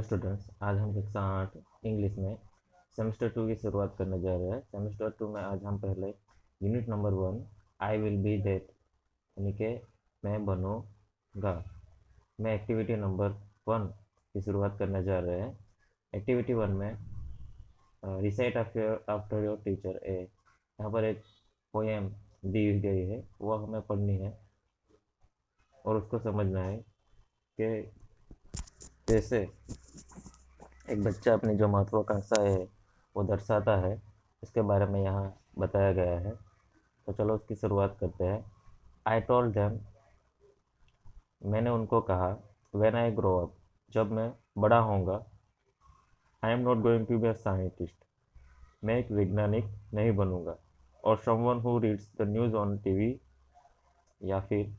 Students, आज हम कक्षा 8 इंग्लिश में सेमेस्टर 2 की शुरुआत करने जा रहे हैं। सेमेस्टर 2 में आज हम पहले unit number 1 I will B that यानी कि मैं बनूँगा में एक्टिविटी नंबर 1 की शुरुआत करने जा रहे हैं। एक्टिविटी 1 में रिसाइट आफ्टर योर टीचर ए, यहाँ पर एक पोएम दी गई है, वो हमें पढ़नी है और उसको समझना है कि कैसे एक बच्चा अपनी जो महत्वाकांक्षा है वो दर्शाता है, इसके बारे में यहाँ बताया गया है। तो चलो उसकी शुरुआत करते हैं। आई टोल्ड देम, मैंने उनको कहा, व्हेन आई ग्रो अप, जब मैं बड़ा होऊंगा, I am not going to be a scientist, मैं एक वैज्ञानिक नहीं बनूंगा, और someone who reads the news on TV, या फिर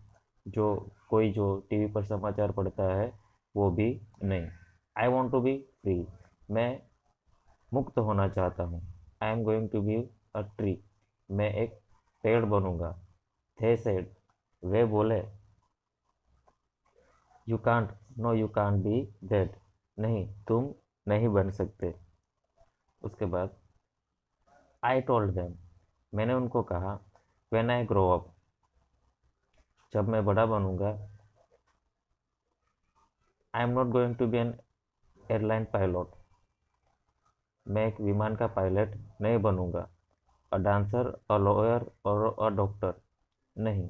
जो टीवी पर समाचार पढ़ता है वो भी नहीं। I want to be free, मैं मुक्त होना चाहता हूँ। I am going to be a tree, मैं एक पेड़ बनूंगा। थे सेड, वे बोले, you can't, no you can't be that, नहीं तुम नहीं बन सकते। उसके बाद आई टोल्ड देम, मैंने उनको कहा, व्हेन आई ग्रो अप, जब मैं बड़ा बनूंगा, I am not going to be an airline pilot, मैं एक विमान का पायलट नहीं बनूंगा। अ डांसर, अ लॉयर और अ डॉक्टर, नहीं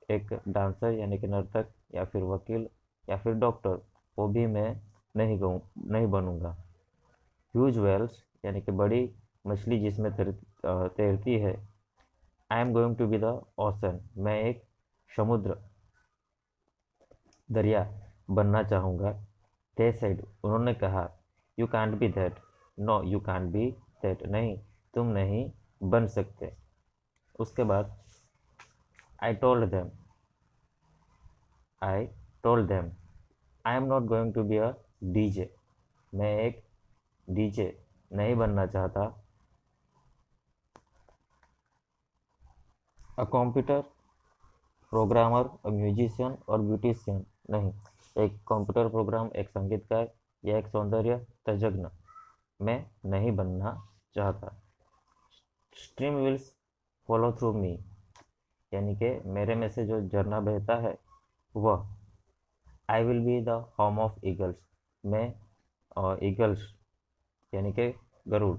एक डांसर यानी कि नर्तक, या फिर वकील, या फिर डॉक्टर, वो भी मैं नहीं बनूंगा। ह्यूज वेल्स यानी कि बड़ी मछली जिसमें तैरती है। I am going to be the ocean, मैं एक समुद्र, दरिया बनना चाहूँगा। दे सेड, उन्होंने कहा, you can't be that, no you can't be that, नहीं तुम नहीं बन सकते। उसके बाद I told them, I told them, I am not going to be a DJ, मैं एक डीजे नहीं बनना चाहता। A computer programmer, a musician और ब्यूटिशियन, नहीं एक कंप्यूटर प्रोग्राम, एक संगीतकार या एक सौंदर्य तज्ञ मैं नहीं बनना चाहता। स्ट्रीम विल्स फॉलो थ्रू मी, यानी कि मेरे में से जो झरना बहता है वह। आई will be the home of eagles, मैं ईगल्स यानी कि गरुड़,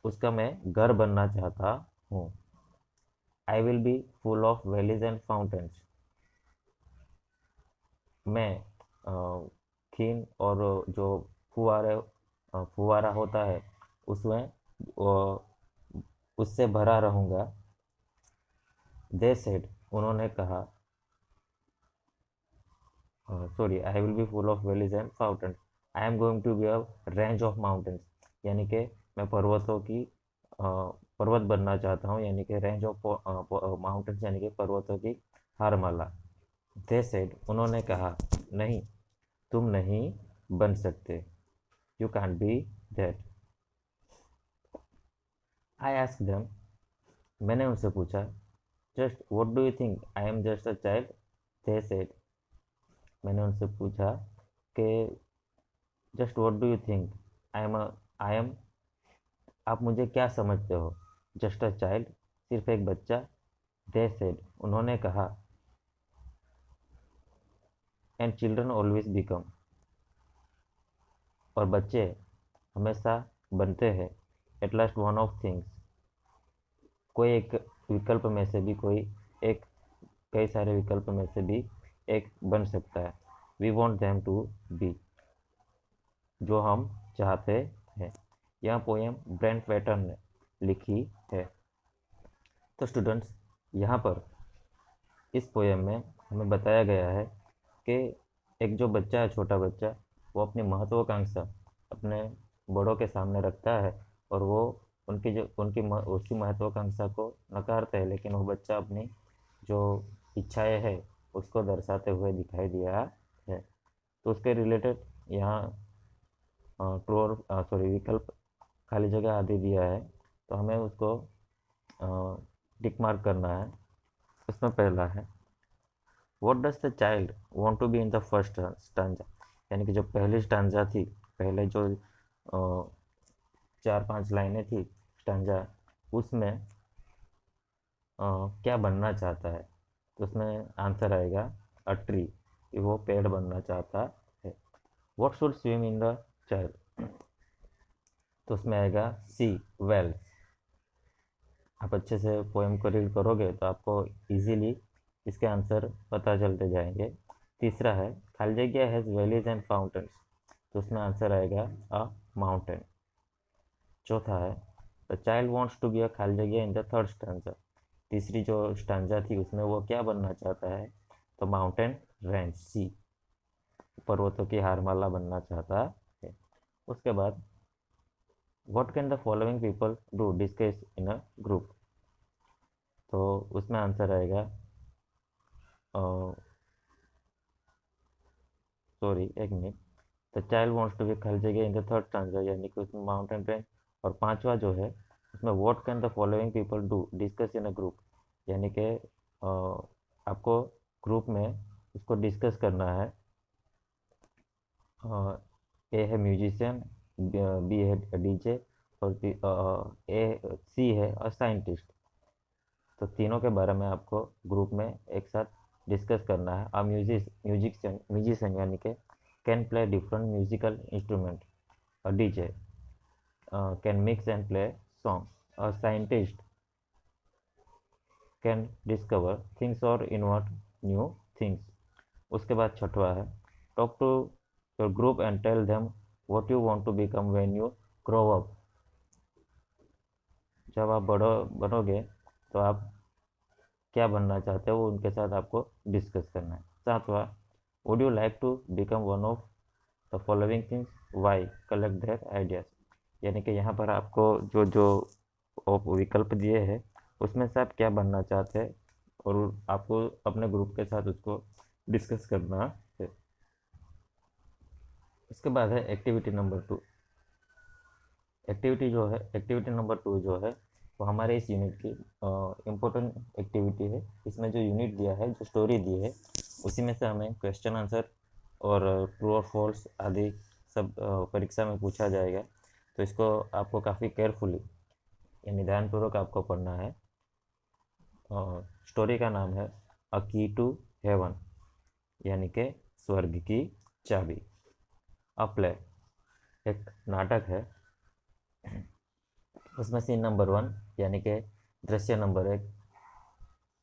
उसका मैं घर बनना चाहता हूँ। आई will be full of valleys and fountains, मैं खीन और जो फुवारे फुवारा होता है उसमें उससे भरा रहूँगा। दे सेड, उन्होंने कहा, sorry, I will be full of valleys and fountains, I am going to be a range of mountains, यानी कि मैं पर्वत बनना चाहता हूँ, यानी कि रेंज ऑफ माउंटेन्स यानी कि पर्वतों की हारमाला। दे सेड, उन्होंने कहा, नहीं तुम नहीं बन सकते। You can't be that. I ask them, मैंने उनसे पूछा, just what do you think, I am just a child. They said, मैंने उनसे पूछा कि just what do you think, I am आप मुझे क्या समझते हो। जस्ट अ चाइल्ड, सिर्फ एक बच्चा। दे सेड, उन्होंने कहा, एंड चिल्ड्रन ऑलवेज बिकम, और बच्चे हमेशा बनते हैं। At last one of things, कोई एक विकल्प में से भी कोई एक, कई सारे विकल्प में से भी एक बन सकता है। We want them to be, जो हम चाहते हैं। यह पोएम ब्रेंट वेटन ने लिखी है। तो स्टूडेंट्स, यहाँ पर इस पोएम में हमें बताया गया है कि एक जो बच्चा है, छोटा बच्चा, वो अपनी महत्वाकांक्षा अपने बड़ों के सामने रखता है, और वो उसकी महत्वाकांक्षा को नकारते हैं, लेकिन वो बच्चा अपनी जो इच्छाएं है उसको दर्शाते हुए दिखाई दिया है। तो उसके रिलेटेड यहाँ ट्रू और सॉरी विकल्प खाली जगह आदि दिया है, तो हमें उसको टिक मार्क करना है। उसमें पहला है, what does the child want to be in the first stanza, यानी कि जो पहली स्टांजा थी, पहले जो 4-5 लाइनें थी स्टांजा, उसमें क्या बनना चाहता है, तो उसमें आंसर आएगा अ ट्री, कि वो पेड़ बनना चाहता है। What should swim in the child, तो उसमें आएगा सी, वेल। आप अच्छे से पोएम को रीड करोगे तो आपको इजीली इसके आंसर पता चलते जाएंगे। तीसरा है खाली जगह हैज़ वैलीज एंड फाउंटेन्स, तो उसमें आंसर आएगा अ माउंटेन। चौथा है the child wants to be a खाली जगह इन द थर्ड स्टैंजा, तीसरी जो स्टांजा थी उसमें वो क्या बनना चाहता है, तो माउंटेन रेंज, सी, पर्वतों की हारमाला बनना चाहता है। उसके बाद what can the following people do discuss in a group, तो उसमें आंसर आएगा सॉरी एक minute, the child wants to be खाली जगह इन द थर्ड स्टांजा, यानी कि उसमें माउंटेन रेंज। और पांचवा जो है उसमें what can the following people do discuss in a group, यानी कि आपको ग्रुप में इसको डिस्कस करना है। ए है म्यूजिशियन, बी है डीजे, और ए सी है अ साइंटिस्ट। तो तीनों के बारे में आपको ग्रुप में एक साथ डिस्कस करना है। अ म्यूजिशियन, म्यूजिशियन यानी कि can play different musical instrument. A DJ can mix and play song. A scientist can discover things और इन्वर्ट न्यू थिंग्स। उसके बाद छठवा है talk to your group and tell them what you want to become when you grow up, जब आप बड़ो बनोगे तो आप क्या बनना चाहते हो वो उनके साथ आपको डिस्कस करना है। सातवां would you like to become one of the following things, why, collect their ideas, यानी कि यहाँ पर आपको जो जो विकल्प दिए हैं उसमें से आप क्या बनना चाहते हैं और आपको अपने ग्रुप के साथ उसको डिस्कस करना है। उसके बाद है एक्टिविटी नंबर 2। एक्टिविटी नंबर 2 जो है वो हमारे इस यूनिट की इम्पोर्टेंट एक्टिविटी है। इसमें जो यूनिट दिया है, जो स्टोरी दी है, उसी में से हमें क्वेश्चन आंसर और ट्रू और फॉल्स आदि सब परीक्षा में पूछा जाएगा। तो इसको आपको काफ़ी केयरफुली यानी ध्यानपूर्वक आपको पढ़ना है। स्टोरी का नाम है अ की टू हेवन, यानी कि स्वर्ग की चाबी। अ प्ले एक नाटक है, उसमें सीन नंबर 1 यानी कि दृश्य नंबर 1।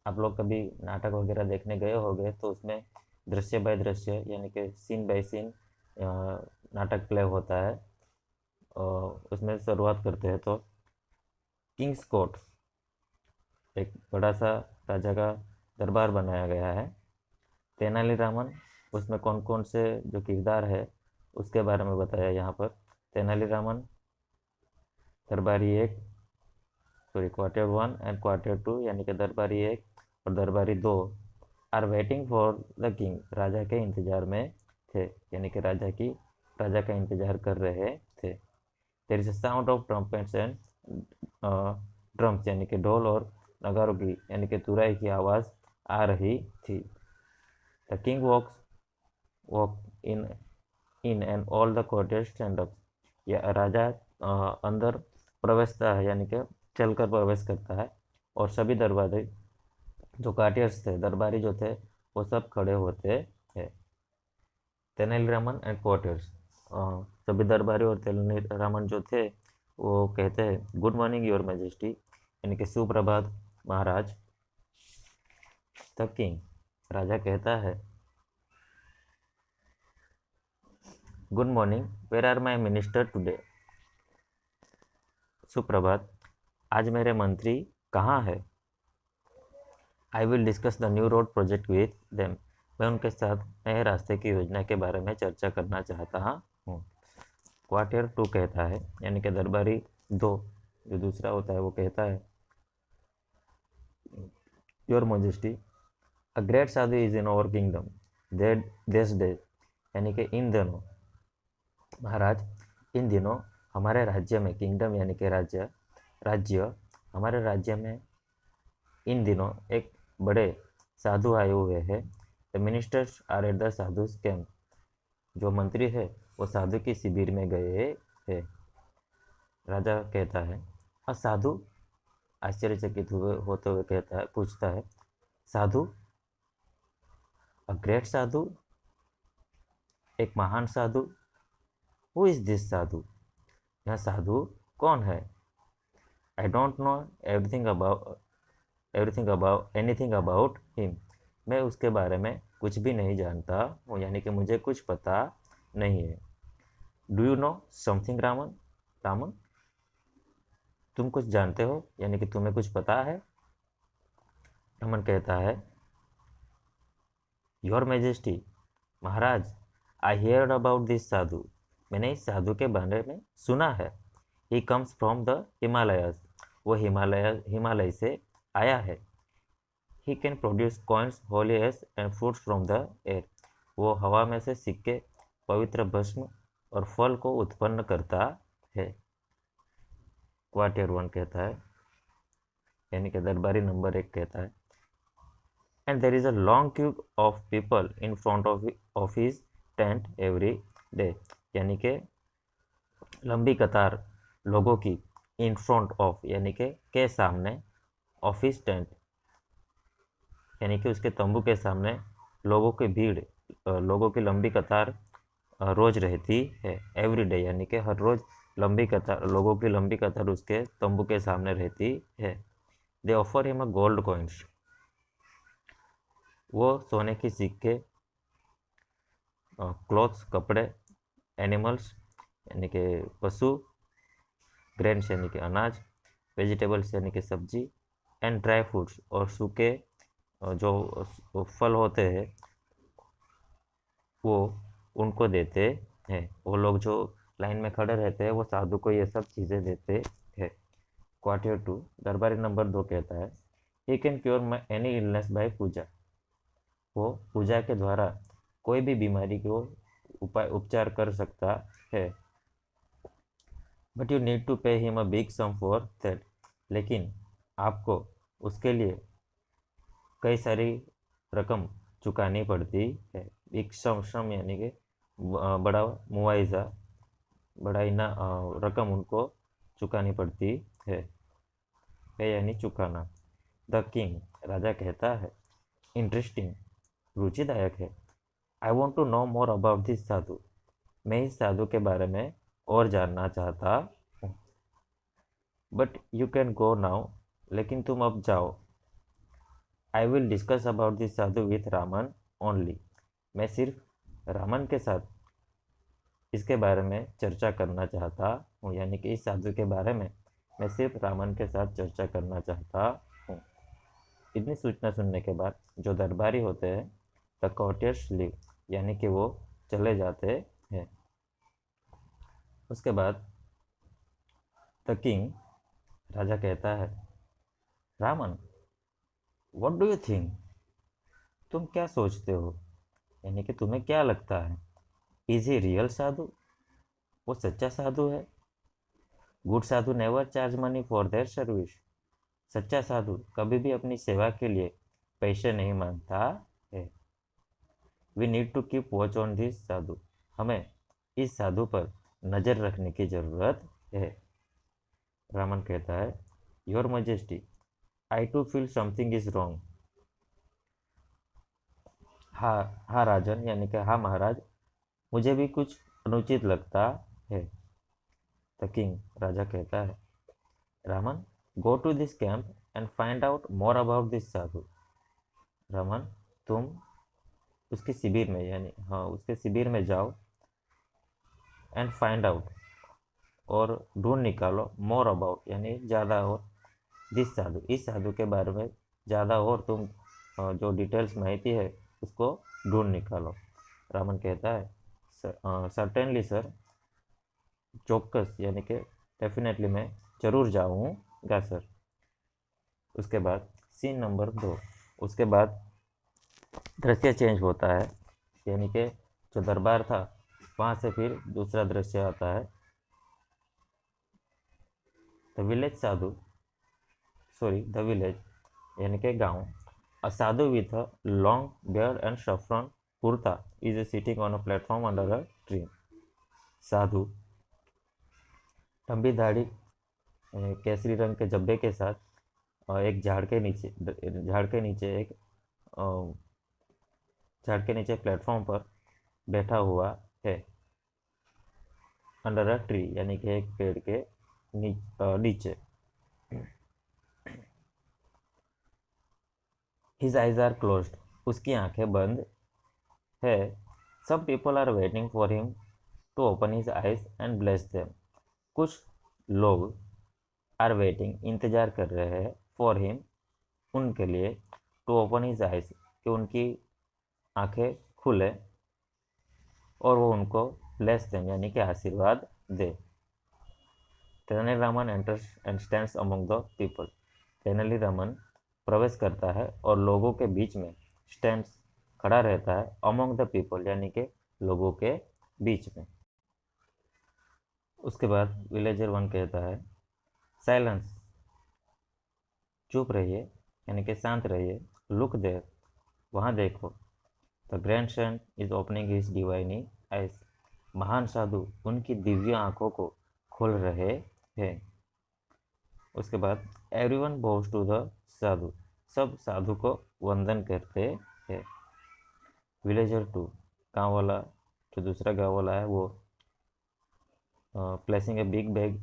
आप लोग कभी नाटक वगैरह देखने गए होंगे तो उसमें दृश्य बाय दृश्य यानी कि सीन बाय सीन नाटक प्ले होता है। उसमें शुरुआत करते हैं तो किंग्स कोर्ट, एक बड़ा सा राजा का दरबार बनाया गया है। तेनालीरामन, उसमें कौन कौन से जो किरदार है उसके बारे में बताया यहाँ पर। तेनालीरामन दरबारी एक, सॉरी क्वार्टर 1 एंड क्वार्टर 2, यानी कि दरबारी 1 और दरबारी 2 are waiting for the king, राजा के इंतजार में थे, यानी कि राजा का इंतजार कर रहे थे। There is a sound of trumpets and drums, यानी कि ढोल और नगारों की यानी कि तुरई की आवाज़ आ रही थी। The king walk in and all the courtiers stand up, या राजा अंदर प्रवेशता है यानी कि चलकर प्रवेश करता है और सभी दरबारी जो काटियर्स थे, दरबारी जो थे, वो सब खड़े होते हैं। तेनालीरामन एंड कोर्टियर्स, सभी दरबारी और तेनालीरामन जो थे वो कहते हैं गुड मॉर्निंग योर मैजेस्टी, यानी कि सुप्रभात महाराज। द किंग, राजा कहता है good morning, where are my minister today, सुप्रभात, आज मेरे मंत्री कहाँ है। I will discuss the new road project with them, मैं उनके साथ नए रास्ते की योजना के बारे में चर्चा करना चाहता हूँ। क्वार्टर 2 कहता है, यानी कि दरबारी 2 जो दूसरा होता है वो कहता है your majesty, a great sadhu is in our kingdom this day, यानी कि इन दिनों, महाराज इन दिनों हमारे राज्य में, किंगडम यानी कि राज्य हमारे राज्य में इन दिनों एक बड़े साधु आए हुए हैं। The ministers are at the sadhus camp, जो मंत्री है वो साधु की शिविर में गए हैं। राजा कहता है, साधु आश्चर्यचकित हुए होते हुए कहता है, पूछता है, साधु, अ ग्रेट साधु, एक महान साधु, हु इज दिस साधु, यह साधु कौन है? I don't know anything about him, मैं उसके बारे में कुछ भी नहीं जानता हूँ, यानी कि मुझे कुछ पता नहीं है। Do you know something Raman, Raman, तुम कुछ जानते हो, यानी कि तुम्हें कुछ पता है? रामन कहता है, your majesty, Maharaj, I hear about this sadhu, मैंने इस साधु के बारे में सुना है। He comes from the Himalayas, वो हिमालय से आया है। He can produce coins, holies and fruits from the air, वो हवा में से सिक्के, पवित्र भस्म और फल को उत्पन्न करता है। क्वार्टियर 1 कहता है, यानी कि दरबारी नंबर 1 कहता है, and there is a long Q of people in front of his tent every day, यानी कि लंबी कतार लोगों की, इन फ्रंट ऑफ यानी के सामने, ऑफिस टेंट यानी कि उसके तंबू के सामने लोगों की भीड़, लोगों की लंबी कतार रोज रहती है। एवरी डे यानी कि हर रोज लंबी कतार, लोगों की लंबी कतार उसके तंबू के सामने रहती है। दे offer him a gold coins, वो सोने की सिक्के, क्लॉथ्स कपड़े, एनिमल्स यानी कि पशु, ग्रेन्स यानी कि अनाज, वेजिटेबल्स यानी कि सब्जी, एंड ड्राई फ्रूट्स और सूखे जो फल होते हैं वो उनको देते हैं। वो लोग जो लाइन में खड़े रहते हैं वो साधु को ये सब चीज़ें देते हैं। क्वार्टियर 2 दरबारी नंबर 2 कहता है, he can cure my any illness by puja, वो पूजा के द्वारा कोई भी बीमारी को उपचार कर सकता है। But you need to pay him a big sum for that, लेकिन आपको उसके लिए कई सारी रकम चुकानी पड़ती है। एक श्रम यानी कि बड़ा मुआवजा, बड़ा इना रकम उनको चुकानी पड़ती है यानी चुकाना। द किंग, राजा कहता है, इंटरेस्टिंग, रुचिदायक है। I want to know more about this sadhu, मैं इस साधु के बारे में और जानना चाहता हूँ। But you can go now, लेकिन तुम अब जाओ। आई will discuss about this Sadhu with Raman only, मैं सिर्फ रामन के साथ इसके बारे में चर्चा करना चाहता हूँ, यानी कि इस साधु के बारे में मैं सिर्फ रामन के साथ चर्चा करना चाहता हूँ। इतनी सूचना सुनने के बाद जो दरबारी होते हैं द कॉर्टियर्स लीव, यानी कि वो चले जाते हैं। उसके बाद द किंग, राजा कहता है, Raman, what do you think, तुम क्या सोचते हो, यानी कि तुम्हें क्या लगता है? इज ही रियल साधु, वो सच्चा साधु है? Good Sadhu never charge money for their service, सच्चा साधु कभी भी अपनी सेवा के लिए पैसे नहीं मांगता है। We need to keep watch on this sadhu, हमें इस साधु पर नज़र रखने की ज़रूरत है। रामन कहता है, your majesty, I too feel something is wrong, हाँ हाँ राजन, यानी कि हाँ महाराज, मुझे भी कुछ अनुचित लगता है। द किंग, राजा कहता है, Raman, go to this camp and find out more about this sadhu, Raman, तुम उसके शिविर में, यानी हाँ उसके शिविर में जाओ, एंड फाइंड आउट और ढूंढ निकालो, मोर अबाउट यानी ज़्यादा, और दिस साधु, इस साधु के बारे में ज़्यादा, और तुम जो डिटेल्स माहिती है उसको ढूंढ निकालो। रामन कहता है, सर्टेनली सर, चौक्कस यानी कि डेफिनेटली मैं ज़रूर जाऊँगा सर। उसके बाद सीन नंबर 2, उसके बाद दृश्य चेंज होता है, यानी कि जो दरबार था वहाँ से फिर दूसरा दृश्य आता है। The village sadhu, the village यानी कि गांव, a sadhu with a long beard and saffron kurta is sitting on a platform under a tree. Sadhu लंबी दाढ़ी केसरी रंग के जब्बे के साथ एक अ, झाड़ के नीचे प्लेटफॉर्म पर बैठा हुआ है। अंडर अ ट्री यानी कि एक पेड़ के नीचे। हिज आइज आर क्लोज्ड, उसकी आंखें बंद है। सब people are waiting for him to open his eyes and bless them, कुछ लोग आर वेटिंग इंतजार कर रहे हैं फॉर हिम उनके लिए, टू ओपन हिज आइज कि उनकी आंखें खुले और वो उनको ब्लेस देम यानी कि आशीर्वाद दे। Tenaliraman enters and stands among the people, Tenaliraman प्रवेश करता है और लोगों के बीच में, स्टैंड्स खड़ा रहता है, अमंग द पीपल यानी कि लोगों के बीच में। उसके बाद विलेजर वन कहता है साइलेंस, चुप रहिए यानी कि शांत रहिए। लुक देयर, वहाँ देखो। The grand son is opening his divine eyes, महान साधु उनकी दिव्य आंखों को खोल रहे हैं। उसके बाद एवरीवन बोव्स टू द साधु, सब साधु को वंदन करते हैं। विलेजर टू, गाँव वाला जो दूसरा गाँव वाला है वो placing a big bag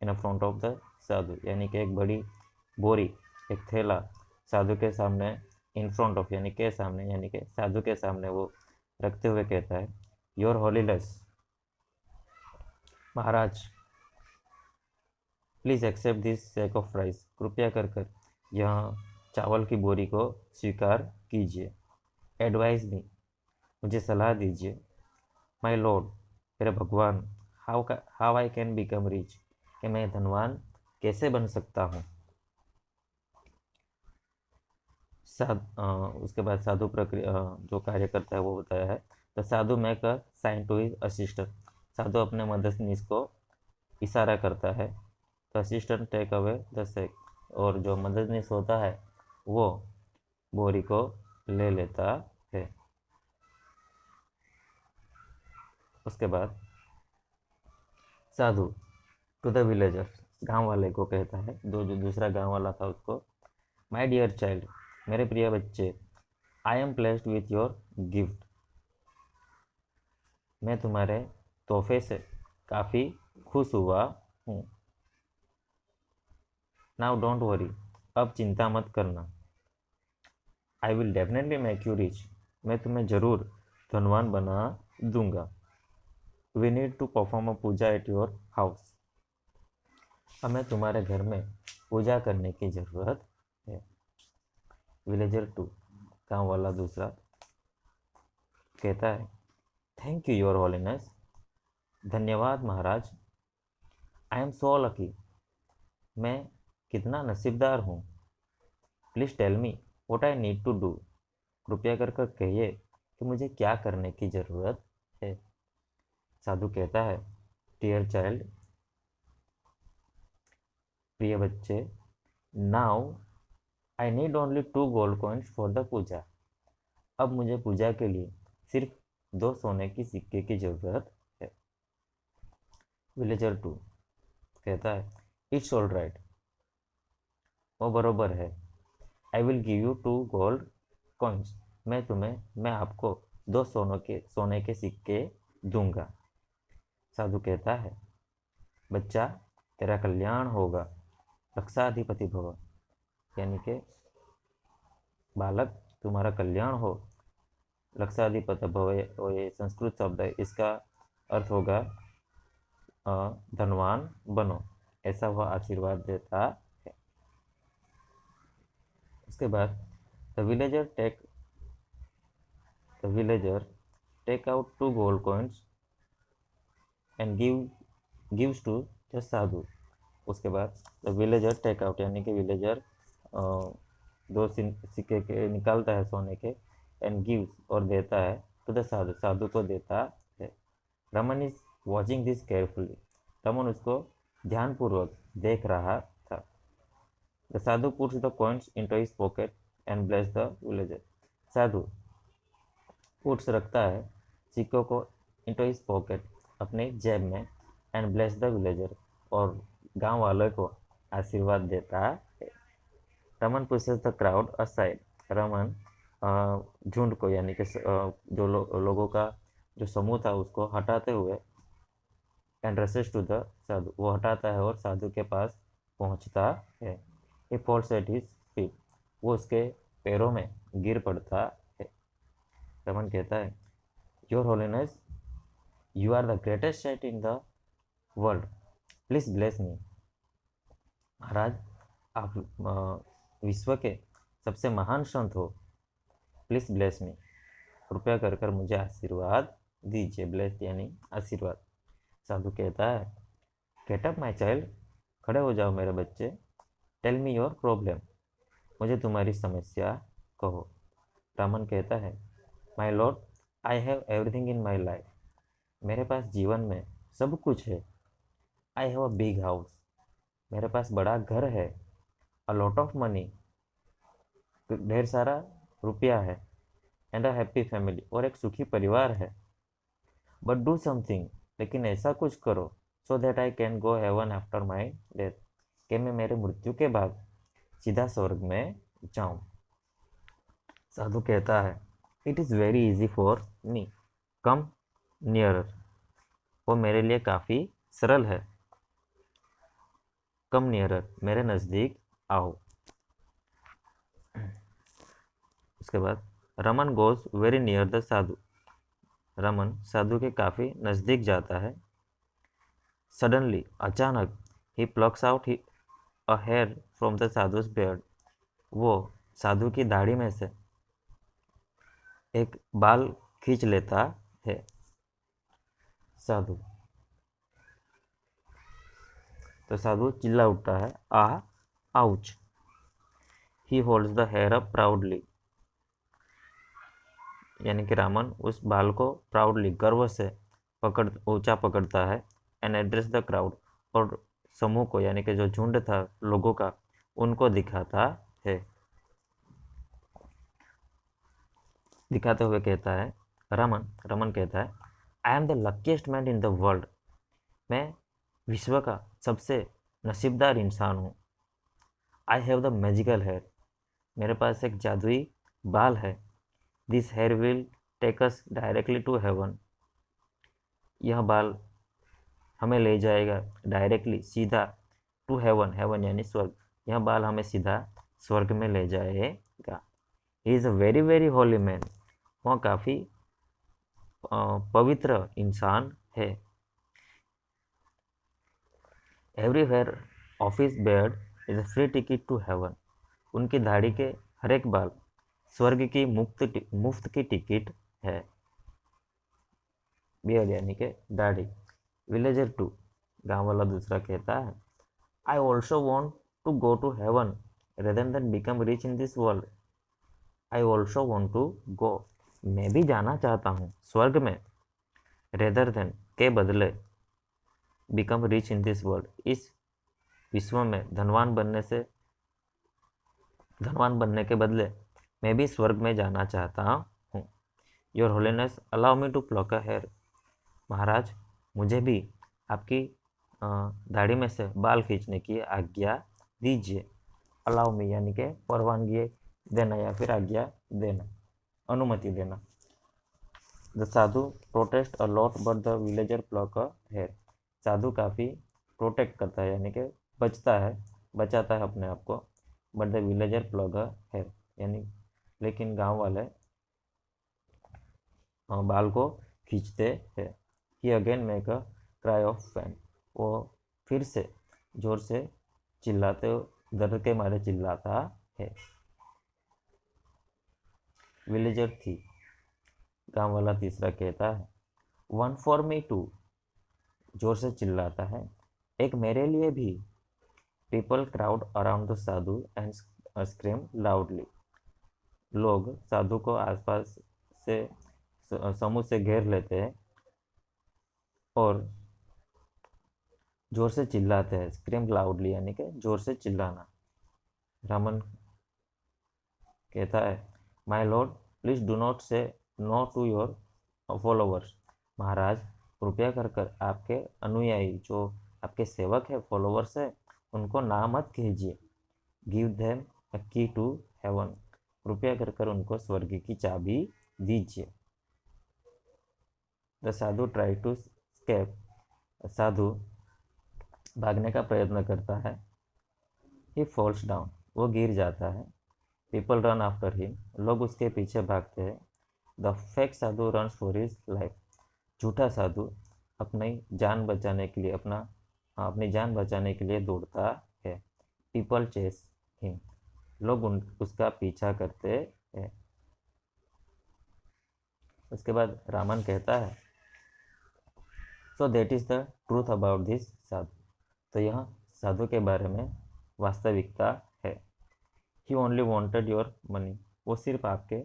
in front of the sadhu यानी कि एक बड़ी बोरी, एक थैला साधु के सामने, इन फ्रंट ऑफ यानी के सामने, यानी कि साधु के सामने वो रखते हुए कहता है your holiness, Maharaj, please accept this sack of rice, कृपया कर कर यह चावल की बोरी को स्वीकार कीजिए। एडवाइस मी, मुझे सलाह दीजिए। माई लॉर्ड, मेरे भगवान, how I can become rich, कि मैं धनवान कैसे बन सकता हूँ। उसके बाद साधु प्रक्रिया जो कार्य करता है वो बताया है। तो sadhu make a sign to his assistant, sadhu अपने मददनीश को इशारा करता है। तो assistant take away the sack, और जो मददनीश होता है वो बोरी को ले लेता है। उसके बाद साधु टू द विलेजर, गांव वाले को कहता है, जो दूसरा गांव वाला था उसको, माय डियर चाइल्ड, मेरे प्रिय बच्चे, I am placed with your gift, मैं तुम्हारे तोहफे से काफ़ी खुश हुआ हूँ। नाउ डोंट वरी, अब चिंता मत करना। I will definitely make you rich, मैं तुम्हें ज़रूर धनवान बना दूंगा। We need to perform a puja at your house, हमें तुम्हारे घर में पूजा करने की ज़रूरत है। विलेजर टू, गाँव वाला दूसरा, कहता है थैंक यू योर होलीनेस, धन्यवाद महाराज। आई एम सो लकी, मैं कितना नसीबदार हूँ। Please tell me what I need to do, कृपया कर कर कहिए कि मुझे क्या करने की ज़रूरत है। साधु कहता है डियर चाइल्ड, प्रिय बच्चे, now I need only 2 gold coins for the puja, अब मुझे पूजा के लिए सिर्फ 2 सोने की सिक्के की ज़रूरत है। विलेजर टू कहता है इट्स ऑल राइट, वो बरोबर है। I will give you 2 gold coins, मैं आपको 2 सोने के सिक्के दूंगा। साधु कहता है बच्चा, तेरा कल्याण होगा, रक्षाधिपति भव, यानी कि बालक तुम्हारा कल्याण हो। रक्षाधिपति भव ये संस्कृत शब्द है, इसका अर्थ होगा धनवान बनो, ऐसा वह आशीर्वाद देता है। उसके बाद the villager take out 2 gold coins and gives to the sadhu. उसके बाद द विलेजर टेक आउट यानी कि विलेजर 2 सिक्के के निकालता है सोने के, एंड गिव्स और देता है टू द साधु, साधु को देता है। Raman is watching this carefully, Raman उसको ध्यानपूर्वक देख रहा था। The Sadhu puts the coins into his pocket and bless the villager, Sadhu puts रखता है सिक्कों को इनटू हिज पॉकेट, अपने जेब में, एंड ब्लेस द विलेजर, और गांव वालों को आशीर्वाद देता है। Raman pushes the crowd aside, Raman झुंड को यानी कि जो लोगों का जो समूह था उसको हटाते हुए, एंड रसेस टू द साधु, वो हटाता है और साधु के पास पहुंचता है। He false at his feet, वो उसके पैरों में गिर पड़ता है। रमन कहता है, your holiness, you are the greatest saint in the world, please bless me. Maharaj, आप विश्व के सबसे महान संत हो, प्लीज ब्लेस मी, कृपया कर कर मुझे आशीर्वाद दीजिए। ब्लेस यानी आशीर्वाद। साधु कहता है, गेट अप माई चाइल्ड, खड़े हो जाओ मेरे बच्चे। टेल मी योर प्रॉब्लम, मुझे तुम्हारी समस्या कहो। रामन कहता है, my lord, I have everything in my life, मेरे पास जीवन में सब कुछ है। I have a big house, मेरे पास बड़ा घर है। अ लॉट ऑफ मनी, ढेर सारा रुपया है। एंड अ हैप्पी फैमिली, और एक सुखी परिवार है। बट डू समथिंग, लेकिन ऐसा कुछ करो, so that I can go heaven after my death, कि मैं मेरे मृत्यु के बाद सीधा स्वर्ग में जाऊं। साधु कहता है, it is very easy for me, come nearer, वो मेरे लिए काफ़ी सरल है। कम नियरर, मेरे नज़दीक आओ। उसके बाद Raman goes very near the sadhu, Raman sadhu के काफ़ी नज़दीक जाता है। सडनली, अचानक, he plucks out a hair from the sadhu's beard, वो साधु की दाढ़ी में से एक बाल खींच लेता है। साधु, तो साधु चिल्ला उठता है, ah, ouch. He holds the hair up proudly, यानी कि रामन उस बाल को प्राउडली, गर्व से ऊंचा पकड़ता है। एंड एड्रेस द क्राउड, और समूह को यानी कि जो झुंड था लोगों का, उनको दिखाता है। दिखाते हुए कहता है, रमन रमन कहता है, I am the luckiest man in the world, मैं विश्व का सबसे नसीबदार इंसान हूँ। I have the magical hair, मेरे पास एक जादुई बाल है। This hair will take us directly to heaven, यह बाल हमें ले जाएगा डायरेक्टली, सीधा, टू हेवन, हेवन यानी स्वर्ग, यह बाल हमें सीधा स्वर्ग में ले जाएगा। He is a very very holy man, वह काफ़ी पवित्र इंसान है। Every hair of his beard is a free ticket to heaven, उनकी दाढ़ी के हर एक बाल स्वर्ग की मुफ्त की टिकट है। बियर्ड यानी के दाढ़ी। विलेजर टू, गांव वाला दूसरा कहता है, I also want to go to heaven rather than become rich in this world. I also want to go, मैं भी जाना चाहता हूँ स्वर्ग में, रेदर देन के बदले, become rich in this world, इस विश्व में धनवान बनने के बदले मैं भी स्वर्ग में जाना चाहता हूँ। Your holiness, allow me to pluck a hair, Maharaj, मुझे भी आपकी दाढ़ी में से बाल खींचने की आज्ञा दीजिए। अलाउ मी यानी कि परवानगी देना या फिर आज्ञा देना, अनुमति देना। The sadhu protest a lot but the villager pluck a hair, sadhu काफ़ी प्रोटेक्ट करता है यानी कि बचाता है अपने आप को। But the villager pluck a hair, यानी लेकिन गांव वाले बाल को खींचते हैं। He again make a cry of pain, वो फिर से जोर से चिल्लाते, दर्द के मारे चिल्लाता है। विलेजर थी, गांव वाला तीसरा कहता है, वन फॉर मी टू, जोर से चिल्लाता है, एक मेरे लिए भी। People crowd around the Sadhu and scream loudly, लोग साधु को आसपास से समूह से घेर लेते हैं और जोर से चिल्लाते हैं। स्क्रीम लाउडली यानी कि जोर से चिल्लाना। रामन कहता है, my lord, please do not से नो टू योर फॉलोवर्स। महाराज, कृपया कर कर आपके अनुयायी, जो आपके सेवक है, फॉलोवर्स है, उनको ना मत कीजिए। गिव देम अ की टू हेवन। कृपया कर कर उनको स्वर्ग की चाबी दीजिए। The sadhu try to escape. Sadhu भागने का प्रयत्न करता है। He falls down. वो गिर जाता है। People run after him. लोग उसके पीछे भागते हैं। The fake sadhu runs for his life. झूठा साधु अपनी जान बचाने के लिए दौड़ता है। People chase him. लोग उसका पीछा करते हैं। उसके बाद रामन कहता है, so that is the truth about this sadhu. तो यह साधु के बारे में वास्तविकता है। He only wanted your money. वो सिर्फ आपके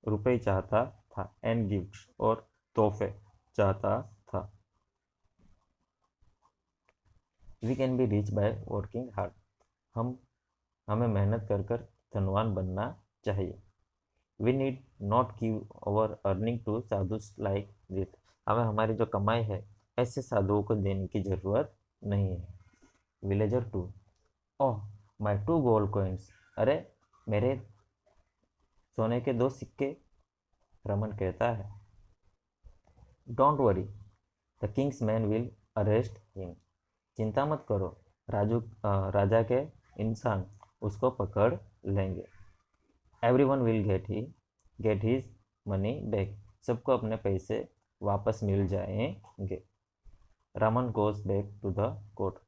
रुपए चाहता था। एंड गिफ्ट्स, और तोहफे चाहता था। We can be rich by working hard. हमें मेहनत कर कर धनवान बनना चाहिए। We need not give our earning to sadhus like this. हमें हमारी जो कमाई है ऐसे साधुओं को देने की जरूरत नहीं है। Villager 2। Oh my 2 gold coins. अरे मेरे सोने के 2 सिक्के। रमन कहता है, don't worry, the king's man will arrest him. चिंता मत करो, राजा के इंसान उसको पकड़ लेंगे। Everyone will get his money back. सबको अपने पैसे वापस मिल जाएंगे। Raman goes back to the court.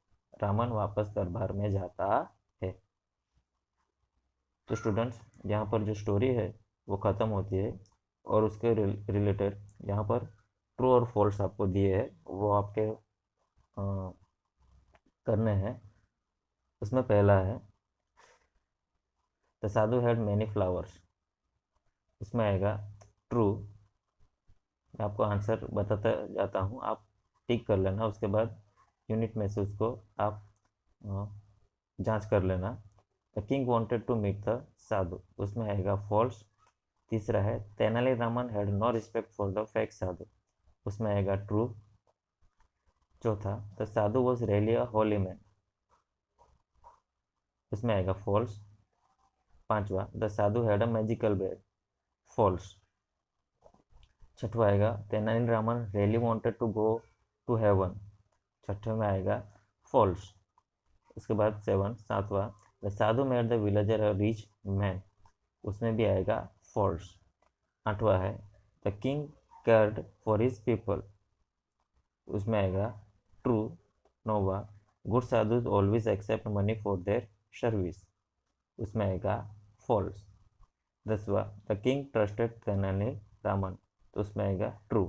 Raman वापस दरबार में जाता है। तो स्टूडेंट्स, यहाँ पर जो स्टोरी है वो ख़त्म होती है, और उसके रिलेटेड यहाँ पर ट्रू और फॉल्स आपको दिए हैं, वो आपके करने हैं। उसमें पहला है, the sadhu had many flowers. उसमें आएगा ट्रू। मैं आपको आंसर बताता जाता हूँ, आप टिक कर लेना। उसके बाद यूनिट में से उसको आप जांच कर लेना। The king wanted to meet the sadhu. उसमें आएगा फॉल्स। तीसरा है, Tenali Raman had no respect for the fake sadhu. उसमें आएगा ट्रू। चौथा, the sadhu was really a holy man. उसमें आएगा फॉल्स। पांचवा, the sadhu had a magical bed. False. छठवा आएगा, Tenali Raman really wanted to go to heaven. छठे में आएगा फॉल्स। उसके बाद सातवां, the sadhu made the villager a rich man. उसमें भी आएगा फॉल्स। आठवां है, the king cared for his people. उसमें आएगा ट्रू। नौवा, good sadhu always accept money for their service. उसमें आएगा फॉल्स। 10वां, the king trusted Tenali Raman. तो उसमें आएगा true.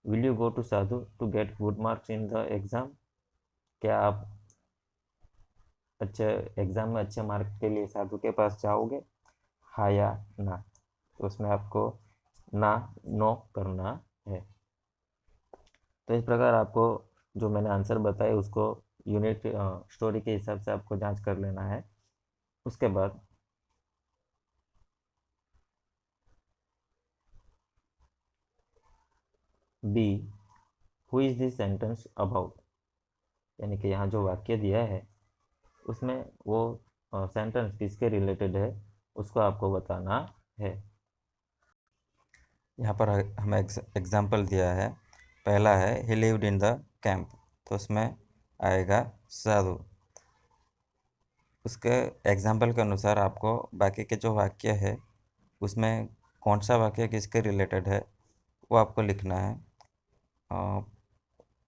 Will you go to sadhu to get good marks in the exam. क्या आप अच्छे एग्जाम में अच्छे मार्क्स के लिए साधु के पास जाओगे, हाँ या ना। तो उसमें आपको नो करना है। तो इस प्रकार आपको जो मैंने आंसर बताए उसको यूनिट स्टोरी के हिसाब से आपको जांच कर लेना है। उसके बाद B, who is this sentence about. यानी कि यहाँ जो वाक्य दिया है उसमें वो सेंटेंस किसके रिलेटेड है उसको आपको बताना है। यहाँ पर हमें एग्जाम्पल दिया है। पहला है, ही लिव्ड इन द कैंप। तो उसमें आएगा साधु। उसके एग्जाम्पल के अनुसार आपको बाकी के जो वाक्य है उसमें कौन सा वाक्य किसके रिलेटेड है वो आपको लिखना है।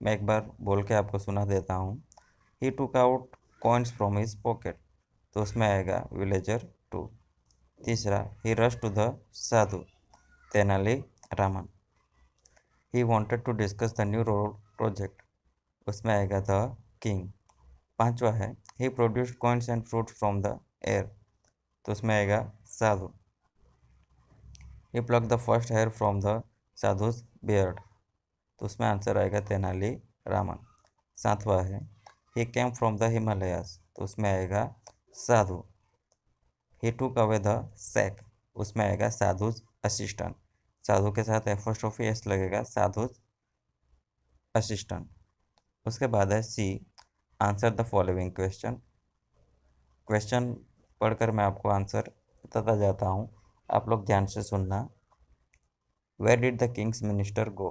मैं एक बार बोल के आपको सुना देता हूँ। He took out coins from his pocket. तो उसमें आएगा विलेजर 2। तीसरा, he rush to the sadhu, Tenali Raman. He wanted to discuss the new road project. उसमें आएगा द किंग। पांचवा है, he produced coins and fruit from the air. तो उसमें आएगा sadhu. He pluck the first hair from the sadhu's beard. तो उसमें आंसर आएगा तेनाली रामन। सातवां है, he came from the Himalayas. तो उसमें आएगा साधु। ही टुक अवे द सैक। उसमें आएगा साधुस असिस्टेंट। साधु के साथ एपोस्ट्रोफी एस लगेगा, साधु असिस्टेंट। उसके बाद है C, answer the following question. Question पढ़कर मैं आपको आंसर बताता जाता हूँ, आप लोग ध्यान से सुनना। Where did the king's minister go?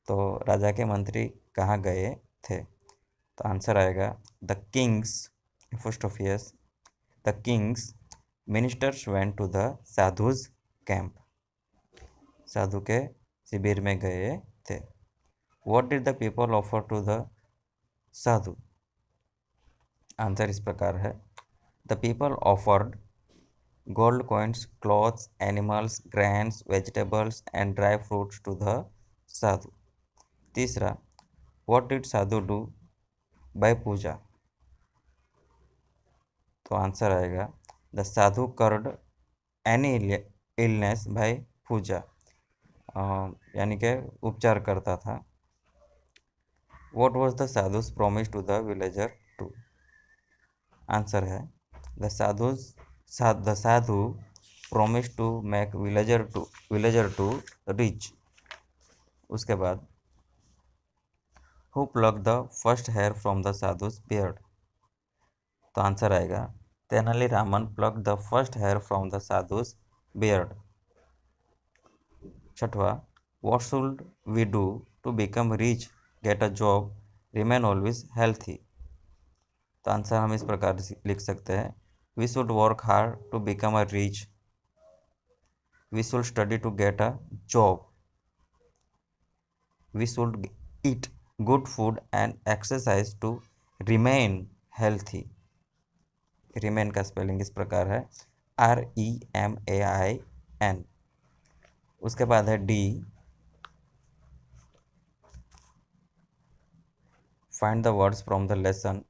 तो राजा के मंत्री कहाँ गए थे? तो आंसर आएगा the king's apostrophe s, the king's ministers went to the sadhu's camp. साधु के शिविर में गए थे। What did the people offer to the sadhu? Answer इस प्रकार है, the people offered gold coins, clothes, animals, grains, vegetables and dry fruits to the sadhu. तीसरा, what did sadhu do by puja? तो आंसर आएगा the sadhu cured any illness by puja, यानी कि उपचार करता था। What was the sadhu's promise to the villager to? Answer है the sadhu promised to make villager to rich। उसके बाद Who plucked the first hair from the sadhu's beard? तो answer आएगा Tenali Raman plucked the first hair from the sadhu's beard। छठवा, what should we do to become rich, get a job, remain always healthy? तो answer हम इस प्रकार लिख सकते हैं, we should work hard to become a rich, we should study to get a job, we should eat good food and exercise to remain healthy। Remain का spelling इस प्रकार है REMAIN। उसके बाद है D, find the words from the lesson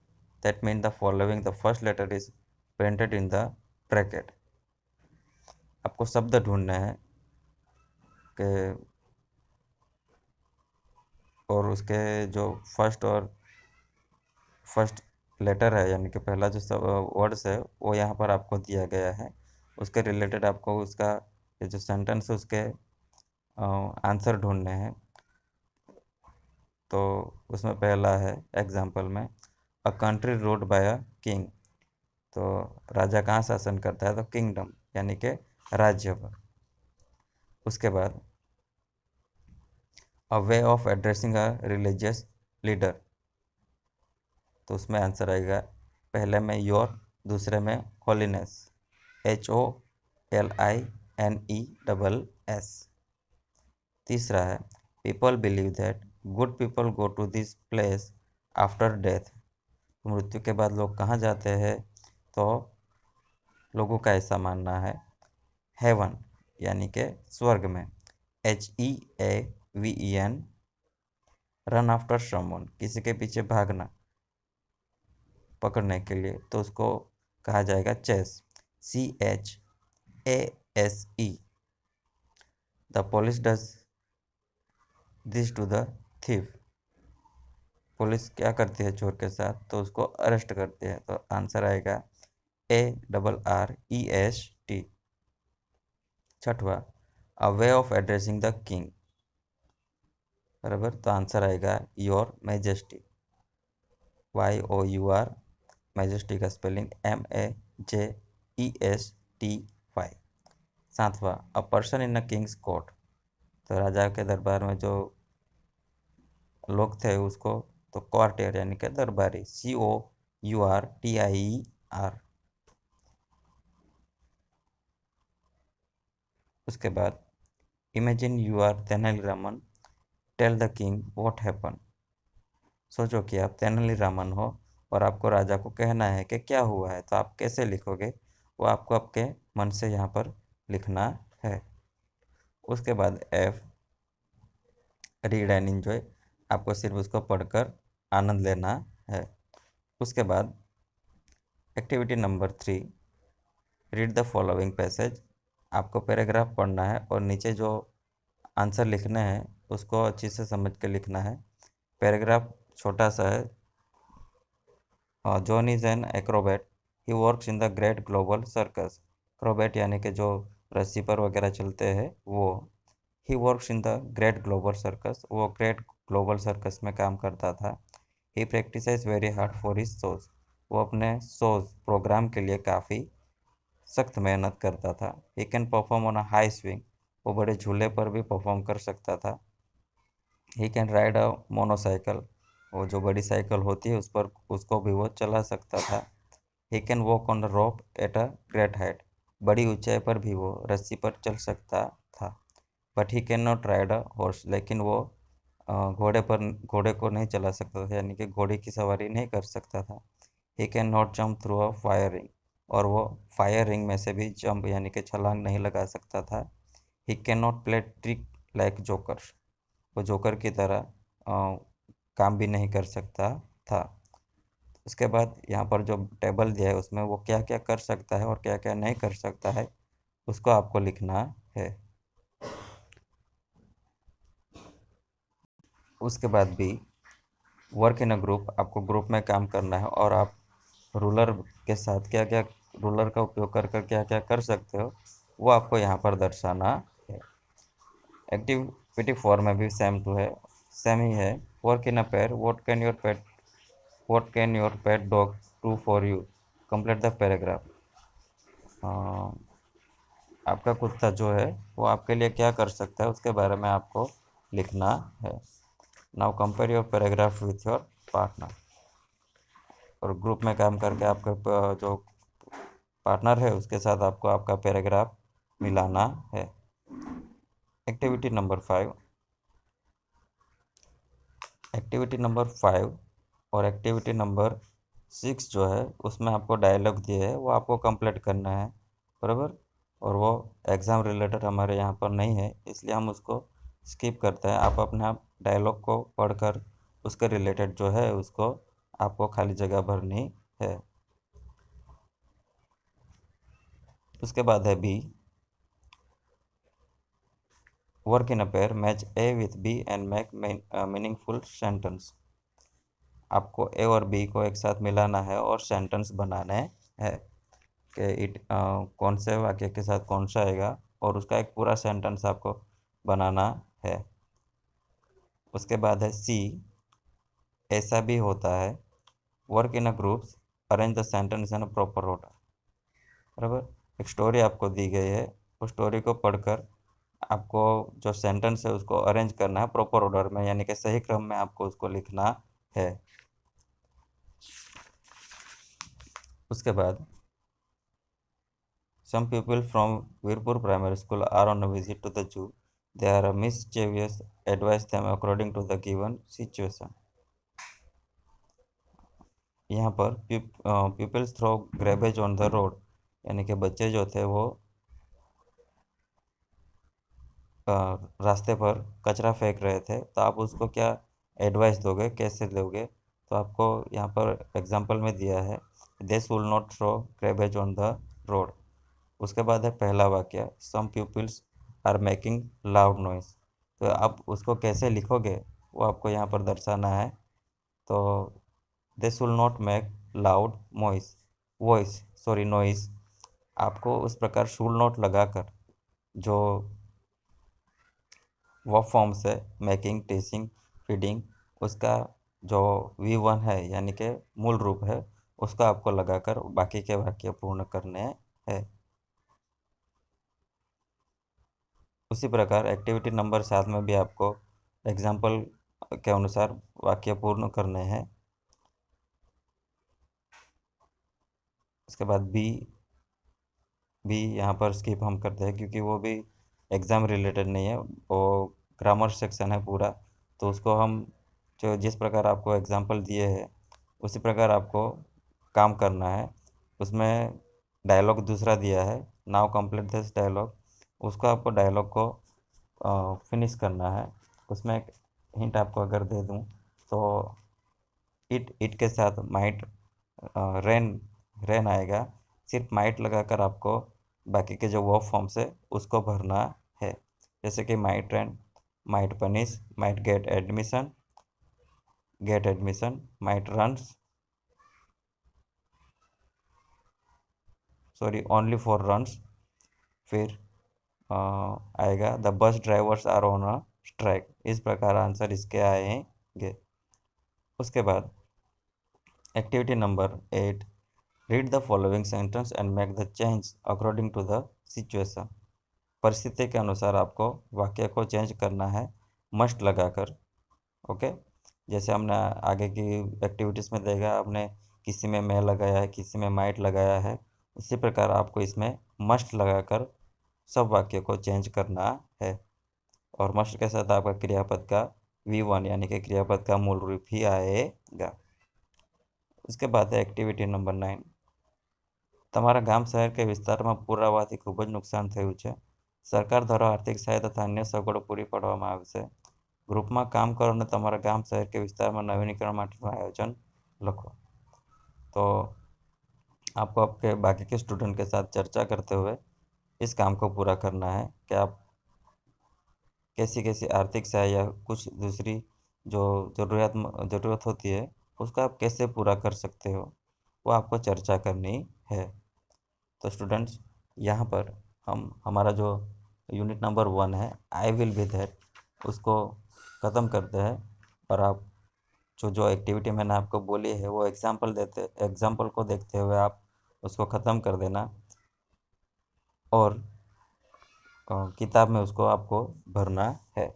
that mean the following the first letter is printed in the bracket. आपको शब्द ढूंढने हैं कि और उसके जो फर्स्ट लेटर है, यानी कि पहला जो वर्ड्स है वो यहाँ पर आपको दिया गया है, उसके रिलेटेड आपको उसका जो सेंटेंस है उसके आंसर ढूंढने हैं। तो उसमें पहला है एग्जाम्पल में, a country ruled by a king. तो राजा कहाँ शासन करता है? तो किंगडम, यानी कि राज्य पर। उसके बाद a way of addressing a religious leader. तो उसमें आंसर आएगा पहले में योर, दूसरे में होलीनेस, HOLINESS। तीसरा है people believe that good people go to this place after death. मृत्यु के बाद लोग कहाँ जाते हैं? तो लोगों का ऐसा मानना है हेवन, यानी कि स्वर्ग में, HEAVEN। रन आफ्टर समवन, किसी के पीछे भागना, पकड़ने के लिए, तो उसको कहा जाएगा chase, CHASE। The police does this to the thief. Police क्या करती है चोर के साथ? तो उसको अरेस्ट करती है। तो आंसर आएगा ARREST। छठवा, a way of addressing the king, बराबर। तो आंसर आएगा योर मैजेस्टी, YOUR, मैजेस्टी का स्पेलिंग MAJESTY। सातवां, a person in a king's court. तो राजा के दरबार में जो लोग थे उसको तो कॉर्टियर, यानी कि दरबारी, COURTIER। उसके बाद imagine you are Tenali Raman, tell the king what happen. सोचो कि आप तेनालीरामन हो और आपको राजा को कहना है कि क्या हुआ है, तो आप कैसे लिखोगे? वो आपको आपके मन से यहाँ पर लिखना है। उसके बाद F, रीड एंड एंजॉय, आपको सिर्फ उसको पढ़कर आनंद लेना है। उसके बाद activity number 3, read the following passage. आपको पैराग्राफ पढ़ना है और नीचे जो आंसर लिखने हैं उसको अच्छी से समझ के लिखना है। पैराग्राफ छोटा सा है। John is an acrobat, he works in the great global circus. Acrobat यानी कि जो रस्सी पर वगैरह चलते हैं वो। He works in the great global circus, वो ग्रेट ग्लोबल सर्कस में काम करता था। He practises very hard for his shows, वो अपने शोज प्रोग्राम के लिए काफ़ी सख्त मेहनत करता था। He can perform on a high swing, वो बड़े झूले पर भी परफॉर्म कर सकता था। ही कैन राइड अ मोनोसाइकिल, वो जो बड़ी साइकिल होती है उस पर उसको भी वो चला सकता था। He can walk on the rope at a great height, बड़ी ऊंचाई पर भी वो रस्सी पर चल सकता था। But he can not ride a horse, लेकिन वो घोड़े को नहीं चला सकता था, यानी कि घोड़े की सवारी नहीं कर सकता था। He can not jump through a fire ring, और वो फायर रिंग में से भी जंप यानी कि छलांग नहीं लगा सकता था। He can not play trick like joker, वो जोकर की तरह काम भी नहीं कर सकता था। उसके बाद यहाँ पर जो टेबल दिया है उसमें वो क्या क्या कर सकता है और क्या क्या नहीं कर सकता है उसको आपको लिखना है। उसके बाद भी वर्क इन अ ग्रुप, आपको ग्रुप में काम करना है और आप रूलर के साथ क्या क्या, रूलर का उपयोग कर कर क्या क्या कर सकते हो वो आपको यहाँ पर दर्शाना है। एक्टिविटी 4 में भी सेम ही है। Work in a pair, what can your pet dog do for you, complete the paragraph. आपका कुत्ता जो है वो आपके लिए क्या कर सकता है उसके बारे में आपको लिखना है। Now compare your paragraph with your partner, और ग्रुप में काम करके आपके जो पार्टनर है उसके साथ आपको आपका पैराग्राफ मिलाना है। एक्टिविटी नंबर 5, एक्टिविटी नंबर 5 और एक्टिविटी नंबर 6 जो है उसमें आपको डायलॉग दिए है वो आपको कंप्लीट करना है, बराबर। और वो एग्ज़ाम रिलेटेड हमारे यहाँ पर नहीं है इसलिए हम उसको स्किप करते हैं। आप अपने आप डायलॉग को पढ़कर उसके रिलेटेड जो है उसको आपको खाली जगह भरनी है। उसके बाद है B, work in a pair, match A with B and make meaningful sentence. आपको ए और बी को एक साथ मिलाना है और सेंटेंस बनाने हैं कि कौन से वाक्य के साथ कौन सा आएगा और उसका एक पूरा सेंटेंस आपको बनाना है। उसके बाद है सी, ऐसा भी होता है। Work in a groups, arrange the sentence in a proper order, बराबर। एक स्टोरी आपको दी गई है, उस स्टोरी को पढ़कर आपको जो सेंटेंस है उसको अरेंज करना है प्रॉपर ऑर्डर में, यानी कि सही क्रम में आपको उसको लिखना है। उसके बाद some people from Virpur Primary School are on a visit to the zoo. They are mischievous, advise them according to the given situation. यहाँ पर pupils throw garbage on the road, यानी कि बच्चे जो थे वो रास्ते पर कचरा फेंक रहे थे, तो आप उसको क्या एडवाइस दोगे, कैसे दोगे। तो आपको यहाँ पर एग्जांपल में दिया है, they should not throw garbage on the road. उसके बाद है पहला वाक्य, some peoples are making loud noise. तो आप उसको कैसे लिखोगे वो आपको यहाँ पर दर्शाना है। तो दे should not make loud noise, आपको उस प्रकार शुड नॉट लगाकर जो वर्ब फॉर्म्स है मेकिंग, टीचिंग, फीडिंग, उसका जो V1 है यानी कि मूल रूप है उसका आपको लगाकर बाकी के वाक्य पूर्ण करने हैं। उसी प्रकार एक्टिविटी नंबर 7 में भी आपको एग्जाम्पल के अनुसार वाक्य पूर्ण करने हैं। उसके बाद बी यहाँ पर स्किप हम करते हैं क्योंकि वो भी एग्ज़ाम रिलेटेड नहीं है, वो ग्रामर सेक्शन है पूरा। तो उसको हम जो जिस प्रकार आपको एग्जाम्पल दिए हैं उसी प्रकार आपको काम करना है। उसमें डायलॉग दूसरा दिया है, नाउ कंप्लीट दिस डायलॉग, उसको आपको डायलॉग को फिनिश करना है। उसमें एक हिंट आपको अगर दे दूं तो इट के साथ माइट, रेन रेन आएगा, सिर्फ माइट लगाकर आपको बाकी के जो वर्ब फॉर्म्स है उसको भरना है। जैसे कि might rain, might punish, might get admission, might runs, sorry only for runs, फिर आएगा the bus drivers are on a strike. इस प्रकार आंसर इसके आएंगे। उसके बाद activity number 8, read the following sentence and make the change according to the situation. परिस्थिति के अनुसार आपको वाक्य को चेंज करना है मस्ट लगाकर। ओके, जैसे हमने आगे की एक्टिविटीज़ में देखा, आपने किसी में मैं लगाया है, किसी में माइट लगाया है, इसी प्रकार आपको इसमें मस्ट लगाकर सब वाक्य को चेंज करना है। और मस्ट के साथ आपका क्रियापद का V1 यानी कि क्रियापद का मूल रूप ही आएगा। उसके बाद है एक्टिविटी नंबर 9, તમારા ગામ શહેર કે વિસ્તારમાં પૂર આવવાથી ખૂબ જ નુકસાન થયું છે। સરકાર દ્વારા આર્થિક સહાય તથા અન્ય સગવડો પૂરી પાડવામાં આવશે। ગ્રુપમાં કામ કરો અને તમારા ગામ શહેર કે વિસ્તારમાં નવીनीकरण માટેનું આયોજન લખો। तो आपको आपके बाकी के स्टूडेंट के साथ चर्चा करते हुए इस काम को पूरा करना है कि आप कैसी कैसी आर्थिक सहाय या कुछ दूसरी जो ज़रूरत होती है उसका आप कैसे पूरा कर सकते हो, वो आपको चर्चा करनी है। तो स्टूडेंट्स, यहाँ पर हम हमारा जो यूनिट नंबर 1 है आई विल बी दैट, उसको ख़त्म करते हैं। और आप जो एक्टिविटी मैंने आपको बोली है वो एग्जाम्पल को देखते हुए आप उसको ख़त्म कर देना और किताब में उसको आपको भरना है।